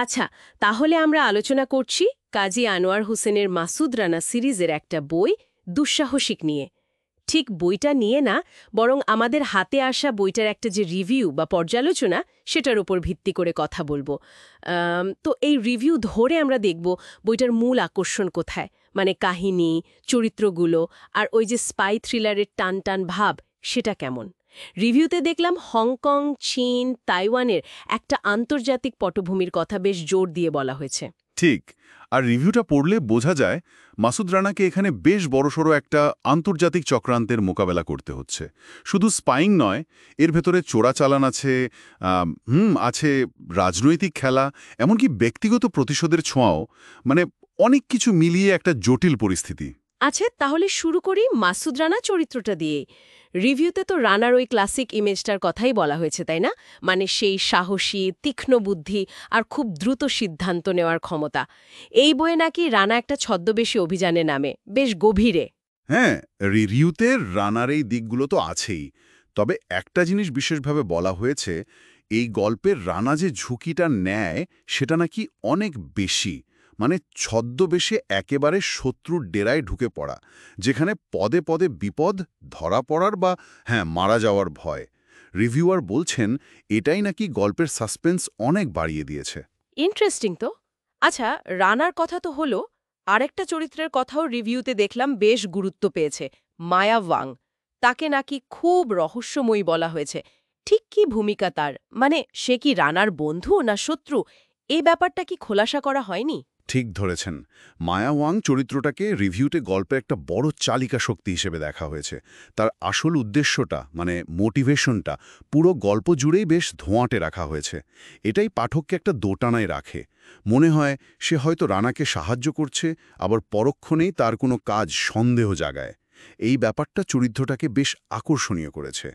আচ্ছা, তাহলে আমরা আলোচনা করছি কাজী আনোয়ার হোসেনের মাসুদ রানা সিরিজের একটা বই দুঃসাহসিক নিয়ে। ঠিক বইটা নিয়ে না, বরং আমাদের হাতে আসা বইটার একটা যে রিভিউ বা পর্যালোচনা, সেটার উপর ভিত্তি করে কথা বলবো। তো এই রিভিউ ধরে আমরা দেখব বইটার মূল আকর্ষণ কোথায়, মানে কাহিনী, চরিত্রগুলো আর ওই যে স্পাই থ্রিলারের টান টান ভাব, সেটা কেমন। রিভিউতে দেখলাম হংকং, চীন, তাইওয়ানের একটা আন্তর্জাতিক পটভূমির কথা বেশ জোর দিয়ে বলা হয়েছে। ঠিক। আর রিভিউটা পড়লে বোঝা যায় মাসুদ রানাকে এখানে বেশ বড়সড় একটা আন্তর্জাতিক চক্রান্তের মোকাবেলা করতে হচ্ছে। শুধু স্পাইং নয়, এর ভেতরে চোরাচালান আছে, আছে রাজনৈতিক খেলা, এমনকি ব্যক্তিগত প্রতিশোধের ছোঁয়াও, মানে অনেক কিছু মিলিয়ে একটা জটিল পরিস্থিতি। আচ্ছা, তাহলে শুরু করি মাসুদ রানা চরিত্রটা দিয়ে। রিভিউতে তো রানার ওই ক্লাসিক ইমেজটার কথাই বলা হয়েছে, তাই না? মানে সেই সাহসী, তীক্ষ্ণ বুদ্ধি আর খুব দ্রুত সিদ্ধান্ত নেওয়ার ক্ষমতা। এই বইয়ে নাকি রানা একটা ছদ্মবেশী অভিযানে নামে, বেশ গভীরে। হ্যাঁ, রিভিউতে রানার এই দিকগুলো তো আছেই। তবে একটা জিনিস বিশেষভাবে বলা হয়েছে, এই গল্পের রানা যে ঝুঁকিটা নেয় সেটা নাকি অনেক বেশি। মানে ছদ্মবেশে একেবারে শত্রুর ডেরায় ঢুকে পড়া, যেখানে পদে পদে বিপদ, ধরা পড়ার বা মারা যাওয়ার ভয়। রিভিউয়ার বলছেন এটাই নাকি গল্পের সাসপেন্স অনেক বাড়িয়ে দিয়েছে। ইন্টারেস্টিং তো। আচ্ছা, রানার কথা তো হলো, আরেকটা চরিত্রের কথাও রিভিউতে দেখলাম বেশ গুরুত্ব পেয়েছে, মায়া ওয়াং। তাকে নাকি খুব রহস্যময়ী বলা হয়েছে। ঠিক কি ভূমিকা তার? মানে সে কি রানার বন্ধু না শত্রু? এই ব্যাপারটা কি খোলাসা করা হয়নি? ঠিক ধরেছেন। মায়া ওয়াং চরিত্রটাকে রিভিউতে গল্পে একটা বড় চালিকা শক্তি হিসেবে দেখা হয়েছে। তার আসল উদ্দেশ্যটা, মানে মোটিভেশনটা, পুরো গল্প জুড়েই বেশ ধোঁয়াটে রাখা হয়েছে। এটাই পাঠককে একটা দোটানায় রাখে। মনে হয় সে হয়তো রানাকে সাহায্য করছে, আবার পরক্ষণেই তার কোনো কাজ সন্দেহ জাগায়। এই ব্যাপারটা চরিত্রটাকে বেশ আকর্ষণীয় করেছে।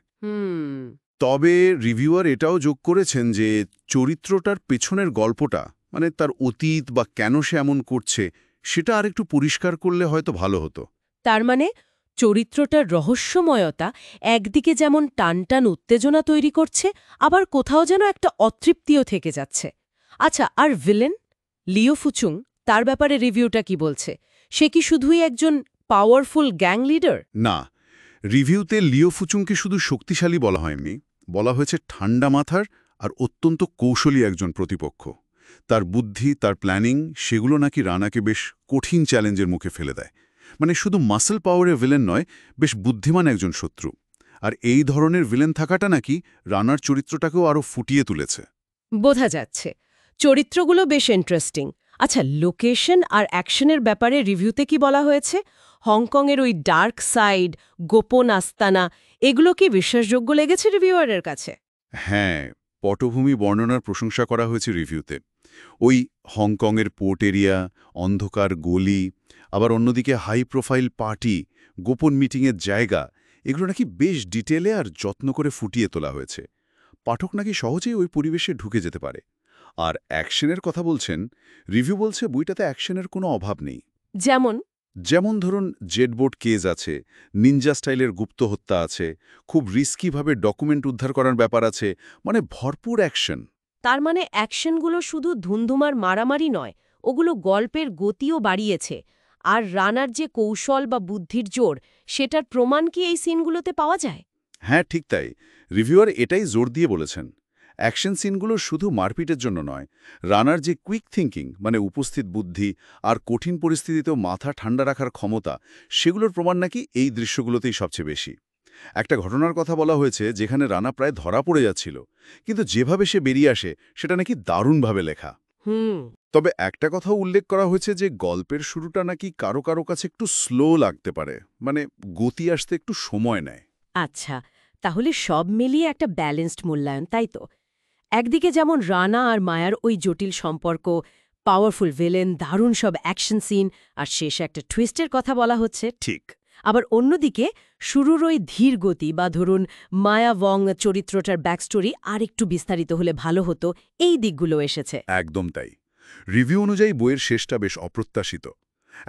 তবে রিভিউয়ার এটাও যোগ করেছেন যে চরিত্রটার পেছনের গল্পটা, মানে তার অতীত বা কেন সে এমন করছে, সেটা আরেকটু পরিষ্কার করলে হয়তো ভালো হতো। তার মানে চরিত্রটার রহস্যময়তা একদিকে যেমন টানটান উত্তেজনা তৈরি করছে, আবার কোথাও যেন একটা অতৃপ্তিও থেকে যাচ্ছে। আচ্ছা, আর ভিলেন লিও ফুচুং, তার ব্যাপারে রিভিউটা কি বলছে? সে কি শুধুই একজন পাওয়ারফুল গ্যাং লিডার? না, রিভিউতে লিও ফুচুংকে শুধু শক্তিশালী বলা হয়নি, বলা হয়েছে ঠান্ডা মাথার আর অত্যন্ত কৌশলী একজন প্রতিপক্ষ। তার বুদ্ধি, তার প্ল্যানিং, সেগুলো নাকি রানাকে বেশ কঠিন চ্যালেঞ্জের মুখে ফেলে দেয়। মানে শুধু মাসল পাওয়ারের ভিলেন নয়, বেশ বুদ্ধিমান একজন শত্রু। আর এই ধরনের ভিলেন থাকাটা নাকি রানার চরিত্রটাকেও আরও ফুটিয়ে তুলেছে। বোঝা যাচ্ছে চরিত্রগুলো বেশ ইন্টারেস্টিং। আচ্ছা, লোকেশন আর অ্যাকশনের ব্যাপারে রিভিউতে কি বলা হয়েছে? হংকংয়ের ওই ডার্ক সাইড, গোপন আস্তানা, এগুলো কি বিশ্বাসযোগ্য লেগেছে রিভিউয়ারের কাছে? হ্যাঁ, পটভূমি বর্ণনার প্রশংসা করা হয়েছে রিভিউতে। ওই হংকংয়ের পোর্ট এরিয়া, অন্ধকার গলি, আবার অন্যদিকে হাই প্রোফাইল পার্টি, গোপন মিটিংয়ের জায়গা, এগুলো নাকি বেশ ডিটেলে আর যত্ন করে ফুটিয়ে তোলা হয়েছে। পাঠক নাকি সহজেই ওই পরিবেশে ঢুকে যেতে পারে। আর অ্যাকশনের কথা বলছেন, রিভিউ বলছে বইটাতে অ্যাকশনের কোনো অভাব নেই। যেমন? যেমন ধরুন জেটবোট কেজ আছে, নিনজা স্টাইলের গুপ্ত হত্যা আছে, খুব রিস্কিভাবে ডকুমেন্ট উদ্ধার করার ব্যাপার আছে, মানে ভরপুর অ্যাকশন। তার মানে অ্যাকশনগুলো শুধু ধুন্ধুমার মারামারি নয়, ওগুলো গল্পের গতিও বাড়িয়েছে। আর রানার যে কৌশল বা বুদ্ধির জোর, সেটার প্রমাণ কি এই সিনগুলোতে পাওয়া যায়? হ্যাঁ, ঠিক তাই। রিভিউয়ার এটাই জোর দিয়ে বলেছেন। অ্যাকশন সিনগুলো শুধু মারপিটের জন্য নয়, রানার যে কুইক থিঙ্কিং, মানে উপস্থিত বুদ্ধি আর কঠিন পরিস্থিতিতেও মাথা ঠান্ডা রাখার ক্ষমতা, সেগুলোর প্রমাণ নাকি এই দৃশ্যগুলোতেই সবচেয়ে বেশি। একটা ঘটনার কথা বলা হয়েছে যেখানে রানা প্রায় ধরা পড়ে যাচ্ছিল, কিন্তু যেভাবে সে বেরিয়ে আসে সেটা নাকি দারুণভাবে লেখা। হুম। তবে একটা কথাও উল্লেখ করা হয়েছে যে গল্পের শুরুটা নাকি কারো কারো কাছে একটু স্লো লাগতে পারে, মানে গতি আসতে একটু সময় নেয়। আচ্ছা, তাহলে সব মিলিয়ে একটা ব্যালেন্সড মূল্যায়ন, তাই তো? একদিকে যেমন রানা আর মায়ার ওই জটিল সম্পর্ক, পাওয়ারফুল ভিলেন, দারুণ সব অ্যাকশন সিন, আর শেষে একটা টুইস্টের কথা বলা হচ্ছে। ঠিক। আবার অন্যদিকে শুরুর ওই ধীর গতি, বা ধরুন মায়া ওয়ং চরিত্রটার ব্যাকস্টোরি আর একটু বিস্তারিত হলে ভালো হতো, এই দিকগুলো এসেছে। একদম তাই। রিভিউ অনুযায়ী বইয়ের শেষটা বেশ অপ্রত্যাশিত।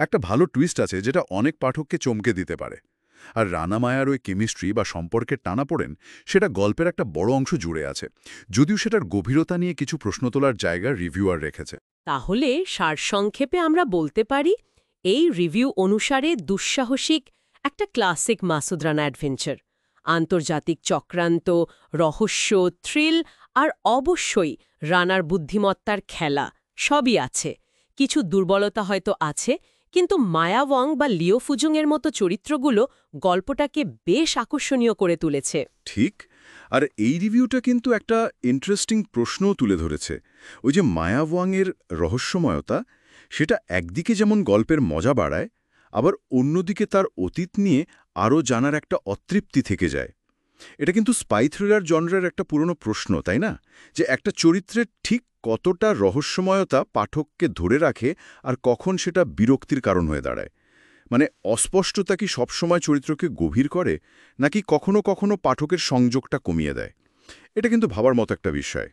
একটা ভালো টুইস্ট আছে যেটা অনেক পাঠককে চমকে দিতে পারে। আর রানা মায়ার ওই কেমিস্ট্রি বা সম্পর্কের টানাপোড়েন সেটা গল্পের একটা বড় অংশ জুড়ে আছে, যদিও সেটার গভীরতা নিয়ে কিছু প্রশ্ন তোলার জায়গা রিভিউয়ার রেখেছে। তাহলে সারসংক্ষেপে আমরা বলতে পারি এই রিভিউ অনুসারে দুঃসাহসিক একটা ক্লাসিক মাসুদ রানা অ্যাডভেঞ্চার। আন্তর্জাতিক চক্রান্ত, রহস্য, থ্রিল আর অবশ্যই রানার বুদ্ধিমত্তার খেলা সবই আছে। কিছু দুর্বলতা হয়তো আছে, কিন্তু মায়া ওয়াং বা লিও ফুজুংয়ের মতো চরিত্রগুলো গল্পটাকে বেশ আকর্ষণীয় করে তুলেছে। ঠিক। আর এই রিভিউটা কিন্তু একটা ইন্টারেস্টিং প্রশ্নও তুলে ধরেছে। ওই যে মায়া ওয়াংয়ের রহস্যময়তা, সেটা একদিকে যেমন গল্পের মজা বাড়ায়, আবার অন্যদিকে তার অতীত নিয়ে আরও জানার একটা অতৃপ্তি থেকে যায়। এটা কিন্তু স্পাই থ্রিলার জনরের একটা পুরনো প্রশ্ন, তাই না? যে একটা চরিত্রের ঠিক কতটা রহস্যময়তা পাঠককে ধরে রাখে আর কখন সেটা বিরক্তির কারণ হয়ে দাঁড়ায়। মানে অস্পষ্টতা কি সবসময় চরিত্রকে গভীর করে, নাকি কখনো কখনো পাঠকের সংযোগটা কমিয়ে দেয়? এটা কিন্তু ভাবার মতো একটা বিষয়।